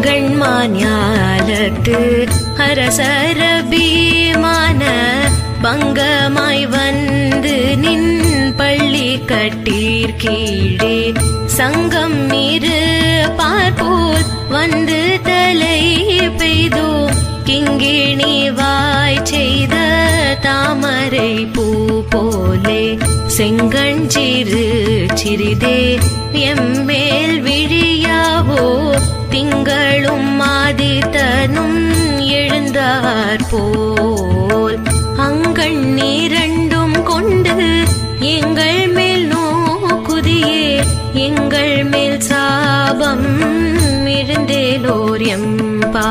அங்கண்மாஞாலத்து அரசர பீமான பங்கமாய் வந்து நின் பள்ளி கட்டீர் கீழே சங்கம் இரு பார்ப்போல் வந்து தலை பெய்தோ கிங்கிணி வாய் செய்த தாமரை பூ போலே செங்கஞ்சிறு சிறிதே எம்மேல் விழியாவோ திங்களும் ஆதித்தனும் எழுந்தார் போல் அங்கண் இரண்டும் கொண்டு எங்கள் மேல் நோக்குதியே எங்கள் மேல் சாபம் இருந்தேலோர் எம்பா